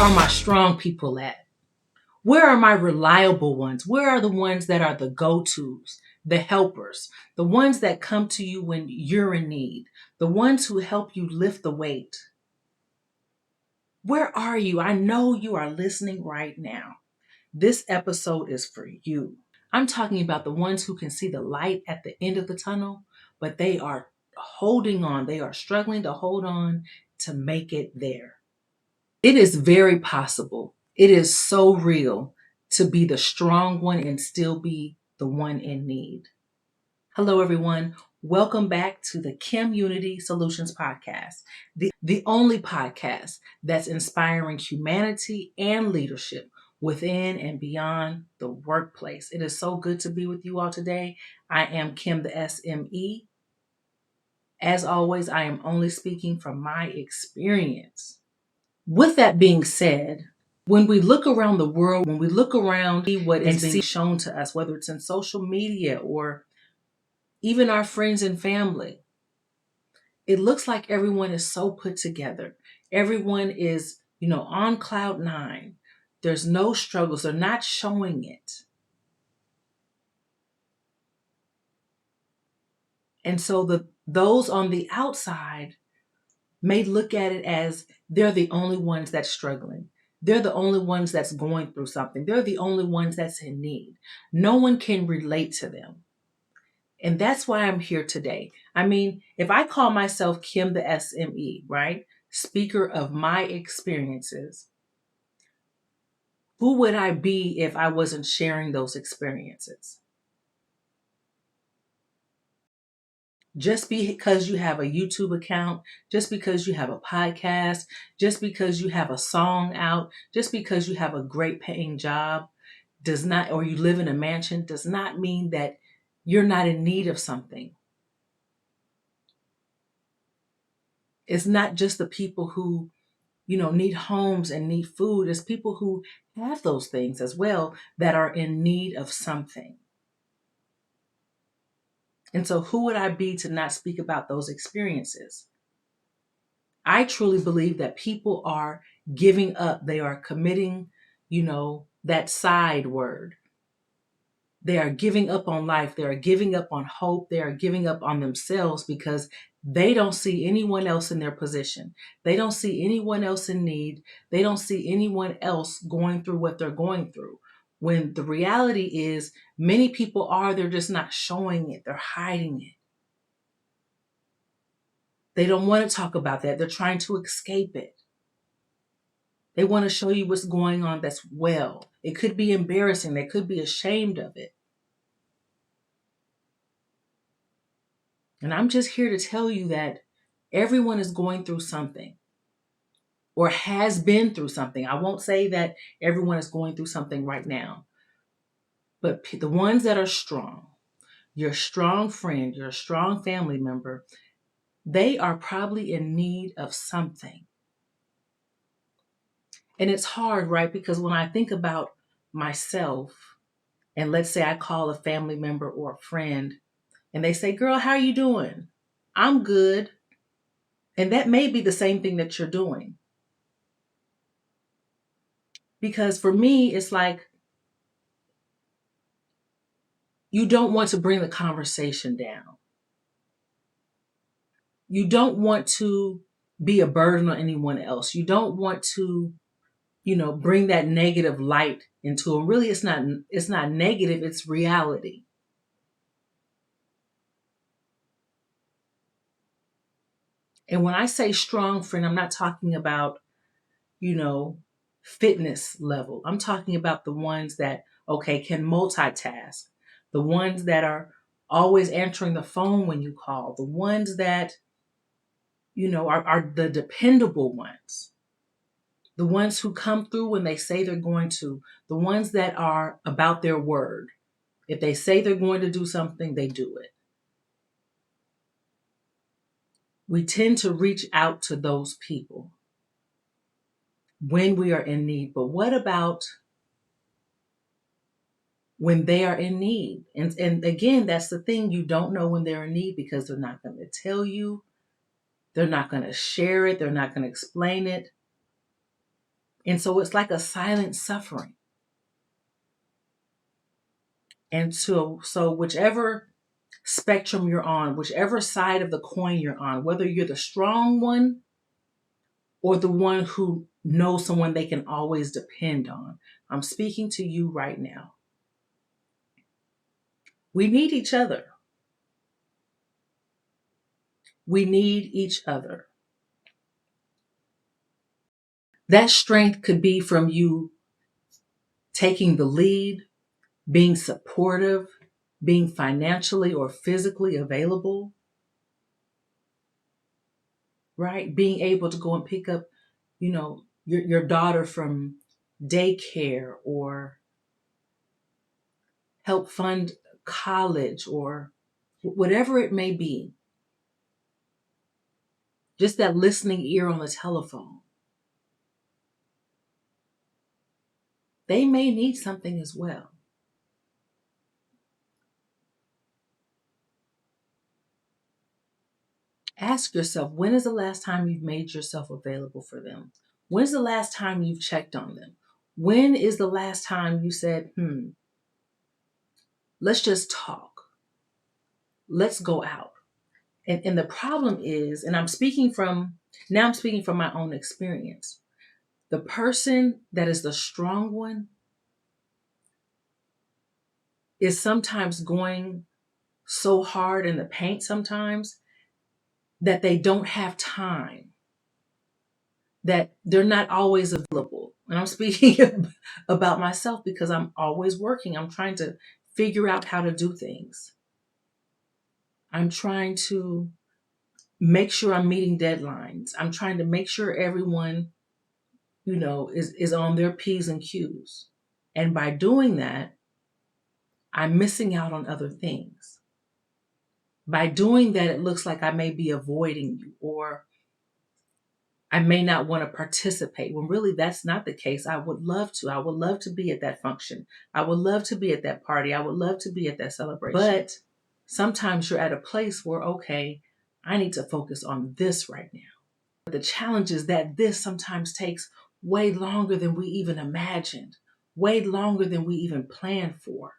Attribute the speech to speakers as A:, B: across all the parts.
A: are my strong people at? Where are my reliable ones? Where are the ones that are the go-tos, the helpers, the ones that come to you when you're in need, the ones who help you lift the weight? Where are you? I know you are listening right now. This episode is for you. I'm talking about the ones who can see the light at the end of the tunnel, but they are holding on. They are struggling to hold on to make it there. It is very possible. It is so real to be the strong one and still be the one in need. Hello, everyone. Welcome back to the Kim Unity Solutions Podcast, the only podcast that's inspiring humanity and leadership within and beyond the workplace. It is so good to be with you all today. I am Kim, the SME. As always, I am only speaking from my experience. With that being said, when we look around the world, when we look around what is being shown to us, whether it's in social media or even our friends and family, it looks like everyone is so put together. Everyone is, on cloud nine. There's no struggles. They're not showing it. And so those on the outside may look at it as they're the only ones that's struggling. They're the only ones that's going through something. They're the only ones that's in need. No one can relate to them. And that's why I'm here today. I mean, if I call myself Kim the SME, right? Speaker of my experiences, who would I be if I wasn't sharing those experiences? Just because you have a YouTube account, just because you have a podcast, just because you have a song out, just because you have a great paying job does not, or you live in a mansion, does not mean that you're not in need of something. It's not just the people who, need homes and need food. It's people who have those things as well that are in need of something. And so who would I be to not speak about those experiences? I truly believe that people are giving up. They are committing, that side word. They are giving up on life. They are giving up on hope. They are giving up on themselves because they don't see anyone else in their position. They don't see anyone else in need. They don't see anyone else going through what they're going through. When the reality is many people they're just not showing it. They're hiding it. They don't want to talk about that. They're trying to escape it. They want to show you what's going on that's well. It could be embarrassing. They could be ashamed of it. And I'm just here to tell you that everyone is going through something or has been through something. I won't say that everyone is going through something right now, but the ones that are strong, your strong friend, your strong family member, they are probably in need of something. And it's hard, right? Because when I think about myself, and let's say I call a family member or a friend, and they say, "Girl, how are you doing?" "I'm good." And that may be the same thing that you're doing. Because for me, it's like you don't want to bring the conversation down. You don't want to be a burden on anyone else. You don't want to, bring that negative light into them. Really, it's not negative, it's reality. And when I say strong friend, I'm not talking about, fitness level. I'm talking about the ones that, can multitask, the ones that are always answering the phone when you call, the ones that, are the dependable ones, the ones who come through when they say they're going to, the ones that are about their word. If they say they're going to do something, they do it. We tend to reach out to those people when we are in need. But what about when they are in need? And again, that's the thing. You don't know when they're in need because they're not going to tell you. They're not going to share it. They're not going to explain it. And so it's like a silent suffering. And so whichever spectrum you're on, whichever side of the coin you're on, whether you're the strong one or the one who knows someone they can always depend on, I'm speaking to you right now. We need each other. We need each other. That strength could be from you taking the lead, being supportive, being financially or physically available, right? Being able to go and pick up, your daughter from daycare, or help fund college, or whatever it may be. Just that listening ear on the telephone. They may need something as well. Ask yourself, when is the last time you've made yourself available for them? When's the last time you've checked on them? When is the last time you said, let's just talk. Let's go out. And the problem is, and I'm speaking from my own experience. The person that is the strong one is sometimes going so hard in the paint sometimes that they don't have time, that they're not always available. And I'm speaking about myself because I'm always working. I'm trying to figure out how to do things. I'm trying to make sure I'm meeting deadlines. I'm trying to make sure everyone, is on their P's and Q's. And by doing that, I'm missing out on other things. By doing that, it looks like I may be avoiding you, or I may not want to participate, when really that's not the case. I would love to. I would love to be at that function. I would love to be at that party. I would love to be at that celebration. But sometimes you're at a place where, okay, I need to focus on this right now. But the challenge is that this sometimes takes way longer than we even imagined, way longer than we even planned for.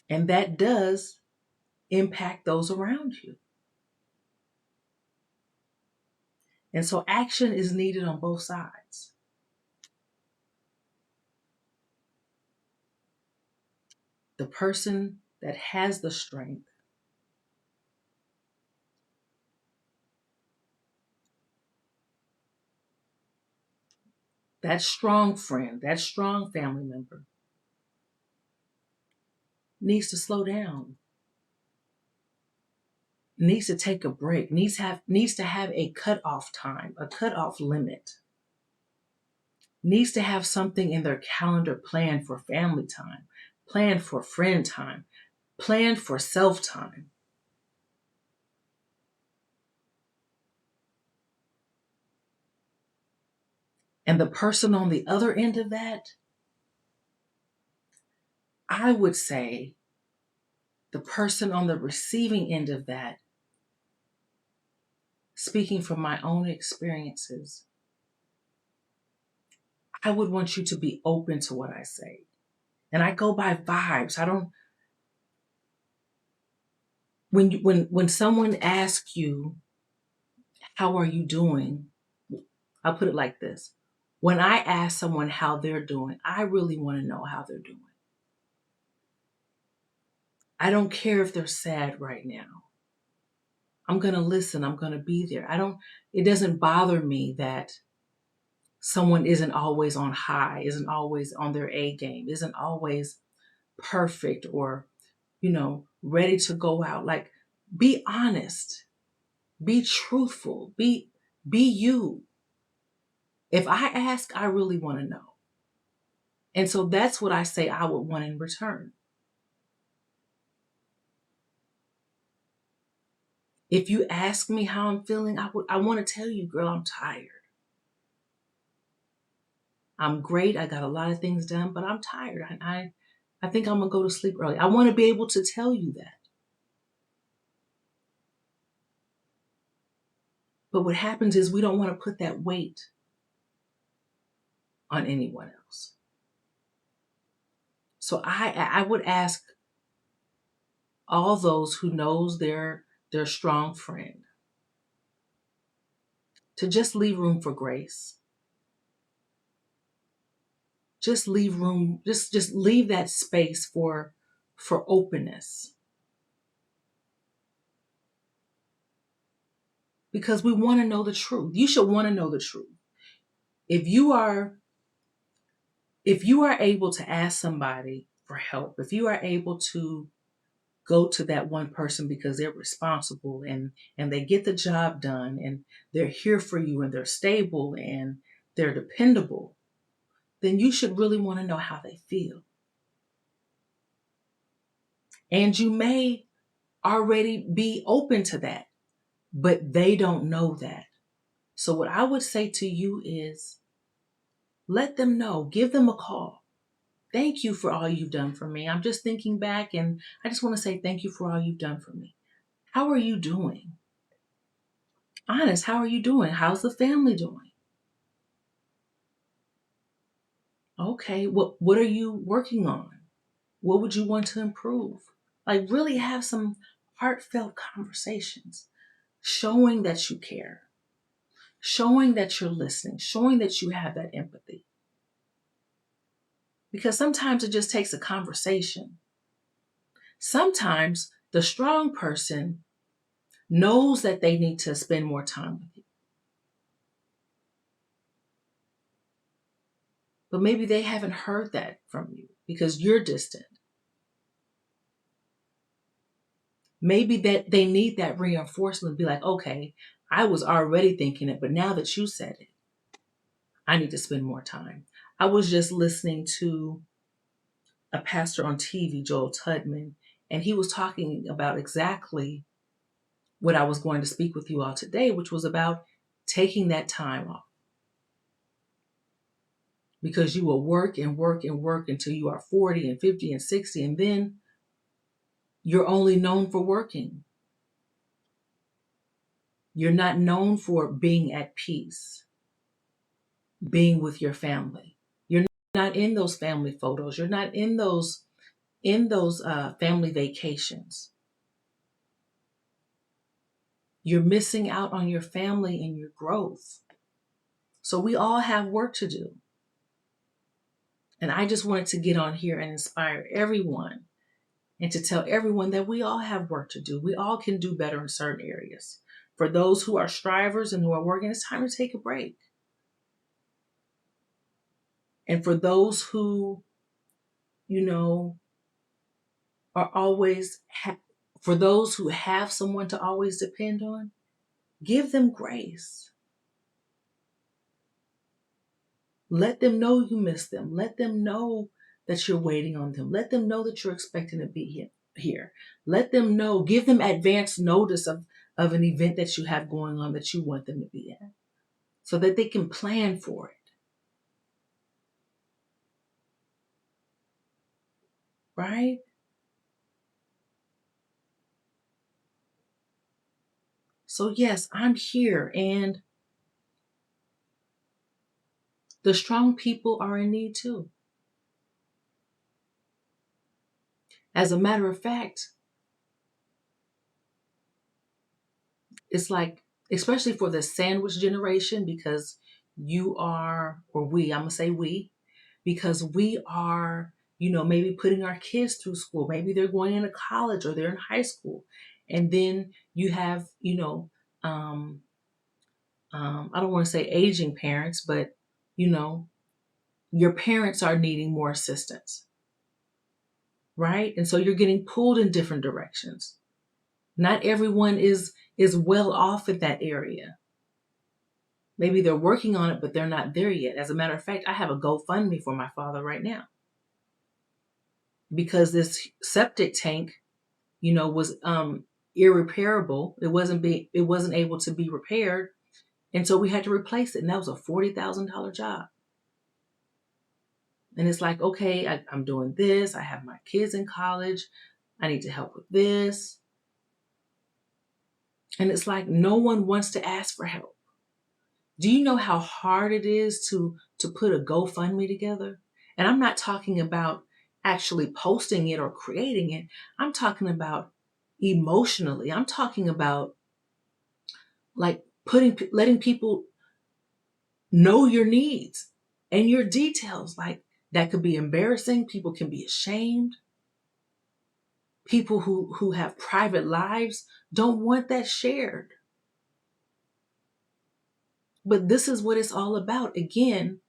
A: And that does impact those around you. And so action is needed on both sides. The person that has the strength, that strong friend, that strong family member, needs to slow down, needs to take a break, needs to have a cutoff time, a cutoff limit, needs to have something in their calendar planned for family time, planned for friend time, planned for self time. And the person on the other end of that, I would say the person on the receiving end of that, speaking from my own experiences, I would want you to be open to what I say. And I go by vibes. I don't, when someone asks you, how are you doing? I'll put it like this. When I ask someone how they're doing, I really want to know how they're doing. I don't care if they're sad right now. I'm going to listen. I'm going to be there. It doesn't bother me that someone isn't always on high, isn't always on their A game, isn't always perfect, or, ready to go out. Like, be honest, be truthful, be you. If I ask, I really want to know. And so that's what I say I would want in return. If you ask me how I'm feeling, I want to tell you, girl, I'm tired. I'm great. I got a lot of things done, but I'm tired. I think I'm going to go to sleep early. I want to be able to tell you that. But what happens is we don't want to put that weight on anyone else. So I would ask all those who knows their strong friend to just leave room for grace. Just leave room, just leave that space for openness. Because we want to know the truth. You should want to know the truth. If you are able to ask somebody for help, if you are able to go to that one person because they're responsible and they get the job done and they're here for you and they're stable and they're dependable, then you should really want to know how they feel. And you may already be open to that, but they don't know that. So what I would say to you is let them know, give them a call. Thank you for all you've done for me. I'm just thinking back and I just want to say thank you for all you've done for me. How are you doing? Honest, how are you doing? How's the family doing? Okay, what are you working on? What would you want to improve? Like really have some heartfelt conversations, showing that you care, showing that you're listening, showing that you have that empathy. Because sometimes it just takes a conversation. Sometimes the strong person knows that they need to spend more time with you. But maybe they haven't heard that from you because you're distant. Maybe that they need that reinforcement, be like, okay, I was already thinking it, but now that you said it, I need to spend more time. I was just listening to a pastor on TV, Joel Tudman, and he was talking about exactly what I was going to speak with you all today, which was about taking that time off. Because you will work and work and work until you are 40 and 50 and 60, and then you're only known for working. You're not known for being at peace, being with your family. You're not in those family photos. You're not in those family vacations. You're missing out on your family and your growth. So we all have work to do. And I just wanted to get on here and inspire everyone and to tell everyone that we all have work to do. We all can do better in certain areas. For those who are strivers and who are working, it's time to take a break. And for those who, are always, for those who have someone to always depend on, give them grace. Let them know you miss them. Let them know that you're waiting on them. Let them know that you're expecting to be here. Let them know, give them advance notice of an event that you have going on that you want them to be at so that they can plan for it. Right? So yes, I'm here and the strong people are in need too. As a matter of fact, it's like, especially for the sandwich generation, because you are, or we, I'm going to say we, because we are, maybe putting our kids through school. Maybe they're going into college or they're in high school. And then you have, I don't want to say aging parents, but, your parents are needing more assistance, right? And so you're getting pulled in different directions. Not everyone is well off in that area. Maybe they're working on it, but they're not there yet. As a matter of fact, I have a GoFundMe for my father right now because this septic tank, was irreparable. It wasn't able to be repaired, and so we had to replace it. And that was a $40,000 job. And it's like, okay, I'm doing this. I have my kids in college. I need to help with this. And it's like no one wants to ask for help. Do you know how hard it is to put a GoFundMe together? And I'm not talking about actually posting it or creating it. I'm talking about emotionally. I'm talking about like letting people know your needs and your details. Like that could be embarrassing. People can be ashamed. People who have private lives don't want that shared. But this is what it's all about. Again,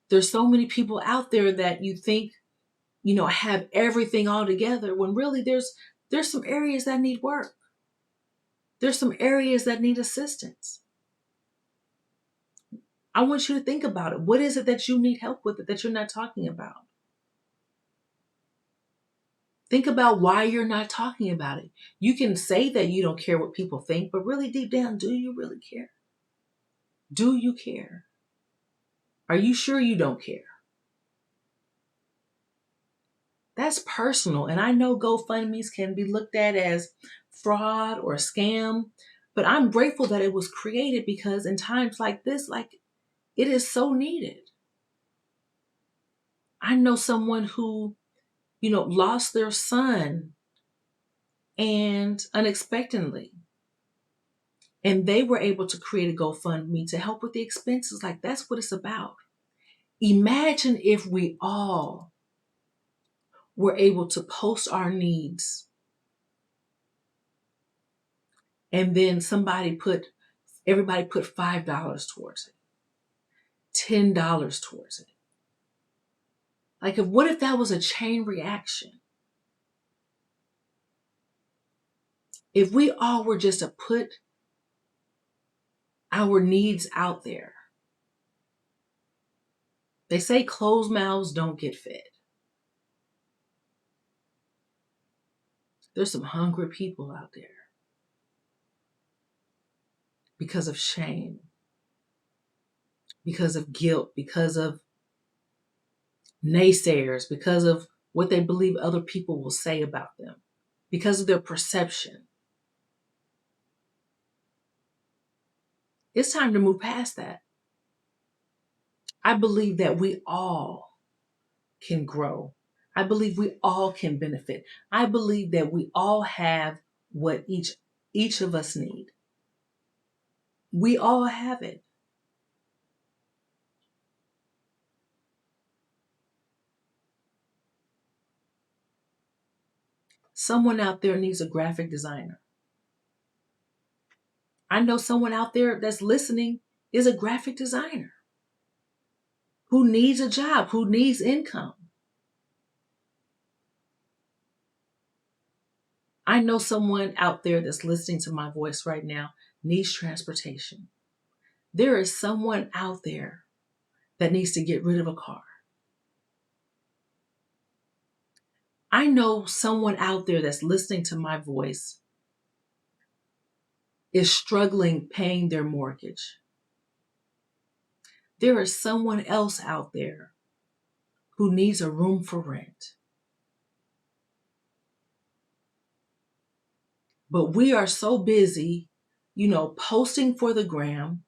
A: there's so many people out there that you think, have everything all together when really there's some areas that need work. There's some areas that need assistance. I want you to think about it. What is it that you need help with that you're not talking about? Think about why you're not talking about it. You can say that you don't care what people think, but really deep down, do you really care? Do you care? Are you sure you don't care? That's personal. And I know GoFundMe's can be looked at as fraud or scam, but I'm grateful that it was created because in times like this, like it is so needed. I know someone who, lost their son and unexpectedly, and they were able to create a GoFundMe to help with the expenses. Like that's what it's about. Imagine if we all were able to post our needs and then everybody put $5 towards it, $10 towards it. Like what if that was a chain reaction? If we all were just to put our needs out there. They say closed mouths don't get fed. There's some hungry people out there because of shame, because of guilt, because of naysayers, because of what they believe other people will say about them, because of their perception. It's time to move past that. I believe that we all can grow. I believe we all can benefit. I believe that we all have what each of us need. We all have it. Someone out there needs a graphic designer. I know someone out there that's listening is a graphic designer who needs a job, who needs income. I know someone out there that's listening to my voice right now needs transportation. There is someone out there that needs to get rid of a car. I know someone out there that's listening to my voice is struggling paying their mortgage. There is someone else out there who needs a room for rent. But we are so busy, posting for the gram,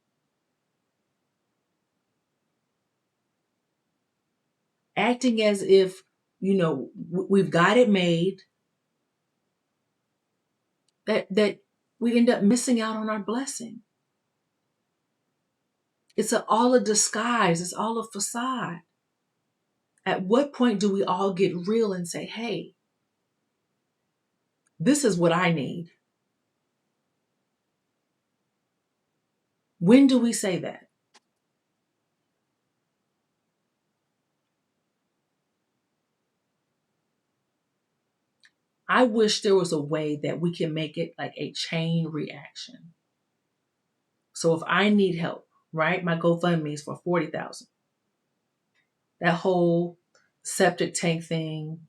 A: acting as if, we've got it made, that we end up missing out on our blessing. It's all a disguise. It's all a facade. At what point do we all get real and say, hey, this is what I need? When do we say that? I wish there was a way that we can make it like a chain reaction. So if I need help, right? My GoFundMe is for $40,000. That whole septic tank thing,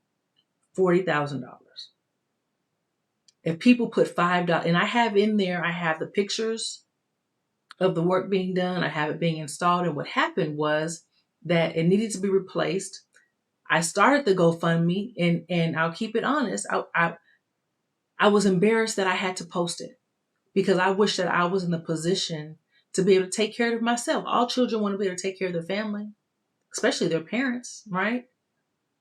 A: $40,000. If people put $5, and I have in there, I have the pictures of the work being done, I have it being installed. And what happened was that it needed to be replaced. I started the GoFundMe, and I'll keep it honest. I was embarrassed that I had to post it. because I wish that I was in the position to be able to take care of myself. All children want to be able to take care of their family, especially their parents, right?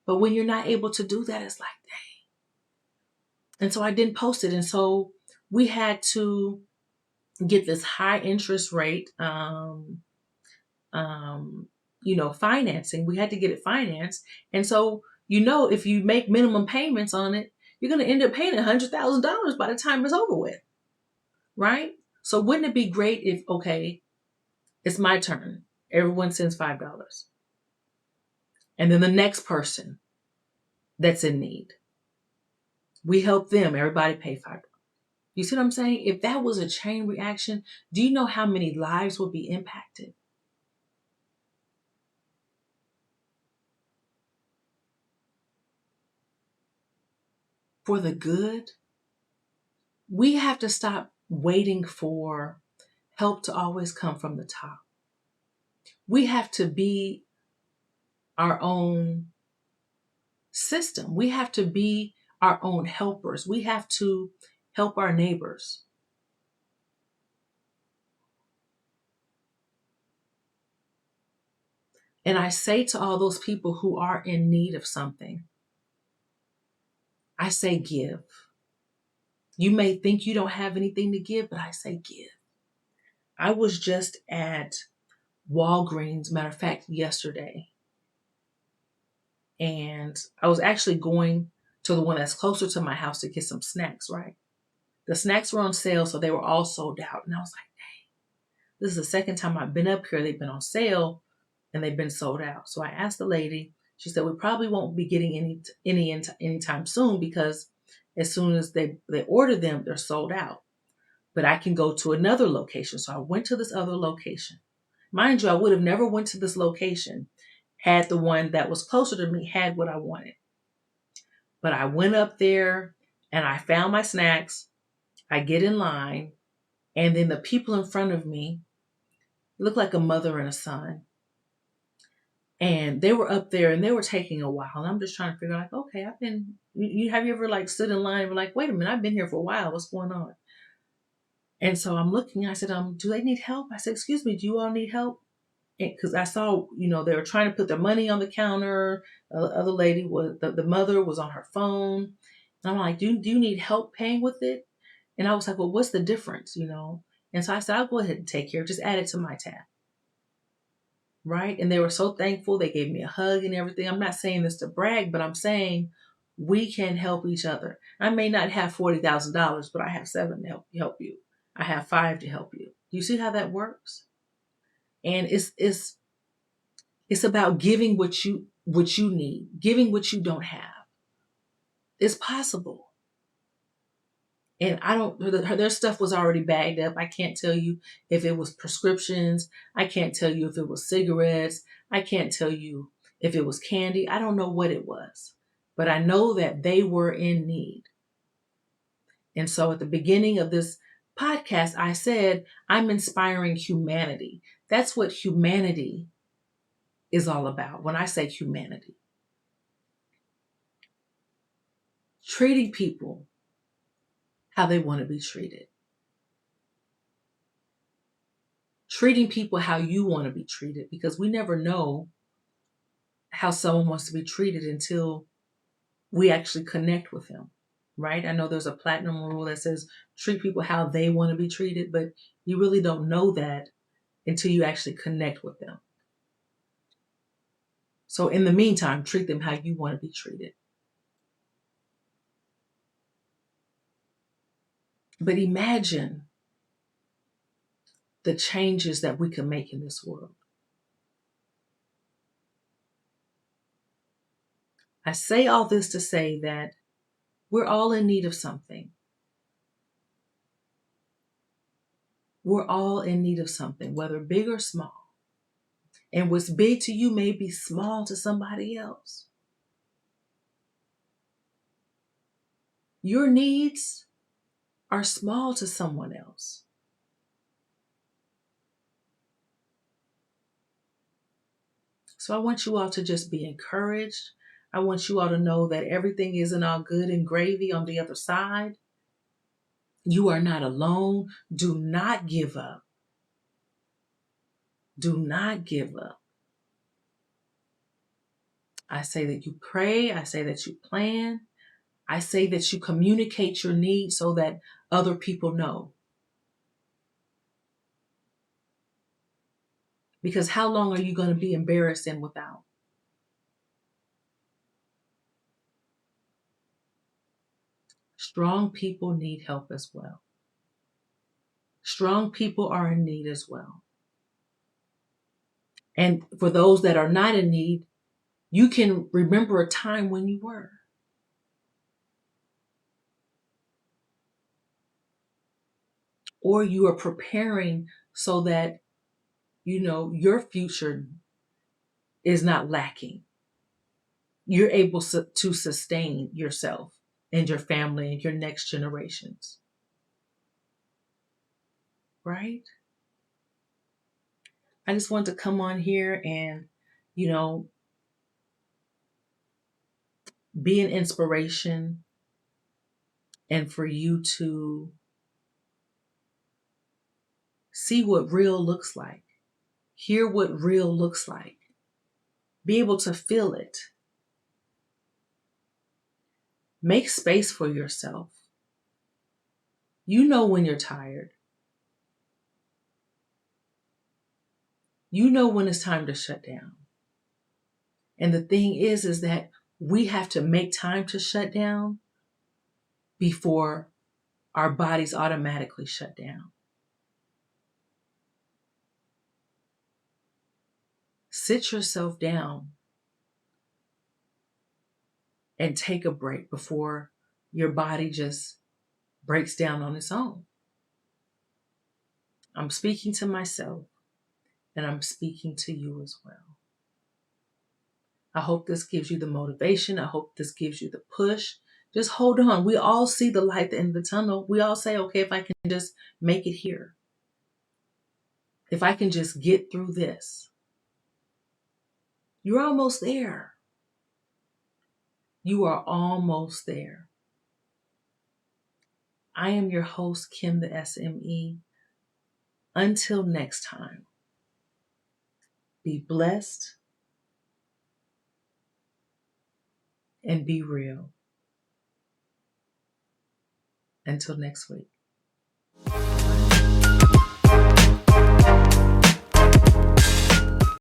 A: But when you're not able to do that, it's like, dang. And so I didn't post it. And so we had to get this high interest rate, financing. We had to get it financed. And so, if you make minimum payments on it, you're going to end up paying $100,000 by the time it's over with, right? So wouldn't it be great if, okay, it's my turn. Everyone sends $5. And then the next person that's in need, we help them. Everybody pay $5. You see what I'm saying? If that was a chain reaction, do you know how many lives would be impacted? For the good, we have to stop waiting for help to always come from the top. We have to be our own system. We have to be our own helpers. We have to help our neighbors. And I say to all those people who are in need of something, I say give. You may think you don't have anything to give, but I say give. I was just at Walgreens, matter of fact, yesterday. And I was actually going to the one that's closer to my house to get some snacks, right? The snacks were on sale, so they were all sold out. And I was like, dang, this is the second time I've been up here. They've been on sale and they've been sold out. So I asked the lady, she said, we probably won't be getting any anytime soon because as soon as they order them, they're sold out. But I can go to another location. So I went to this other location. Mind you, I would have never went to this location had the one that was closer to me had what I wanted. But I went up there and I found my snacks. I get in line, and then the people in front of me looked like a mother and a son. And they were up there and they were taking a while. And I'm just trying to figure out, like, okay, have you ever like stood in line and were like, wait a minute, I've been here for a while. What's going on? And so I'm looking, I said, do they need help? I said, excuse me, do you all need help? Because I saw, they were trying to put their money on the counter. The other lady was, the mother was on her phone. And I'm like, do you need help paying with it? And I was like, well, what's the difference, And so I said, I'll go ahead and take care. Just add it to my tab. Right? And they were so thankful. They gave me a hug and everything. I'm not saying this to brag, but I'm saying we can help each other. I may not have $40,000, but I have 7 to help you. I have 5 to help you. Do you see how that works? And it's about giving what you need, giving what you don't have. It's possible. And their stuff was already bagged up. I can't tell you if it was prescriptions. I can't tell you if it was cigarettes. I can't tell you if it was candy. I don't know what it was, but I know that they were in need. And so at the beginning of this podcast, I said, I'm inspiring humanity. That's what humanity is all about. When I say humanity, treating people how they want to be treated. Treating people how you want to be treated, because we never know how someone wants to be treated until we actually connect with them, right? I know there's a platinum rule that says treat people how they want to be treated, but you really don't know that until you actually connect with them. So in the meantime, treat them how you want to be treated. But imagine the changes that we can make in this world. I say all this to say that we're all in need of something. We're all in need of something, whether big or small. And what's big to you may be small to somebody else. Your needs are small to someone else. So I want you all to just be encouraged. I want you all to know that everything isn't all good and gravy on the other side. You are not alone. Do not give up. Do not give up. I say that you pray. I say that you plan. I say that you communicate your needs so that other people know. Because how long are you going to be embarrassed and without? Strong people need help as well. Strong people are in need as well. And for those that are not in need, you can remember a time when you were. Or you are preparing so that, your future is not lacking. You're able to sustain yourself and your family and your next generations. Right? I just want to come on here and, you know, be an inspiration and for you to see what real looks like, hear what real looks like, be able to feel it. Make space for yourself. You know when you're tired. You know when it's time to shut down. And the thing is that we have to make time to shut down before our bodies automatically shut down. Sit yourself down and take a break before your body just breaks down on its own. I'm speaking to myself and I'm speaking to you as well. I hope this gives you the motivation. I hope this gives you the push. Just hold on. We all see the light at the end of the tunnel. We all say, okay, if I can just make it here, if I can just get through this, you're almost there. You are almost there. I am your host, Kim the SME. Until next time, be blessed and be real. Until next week.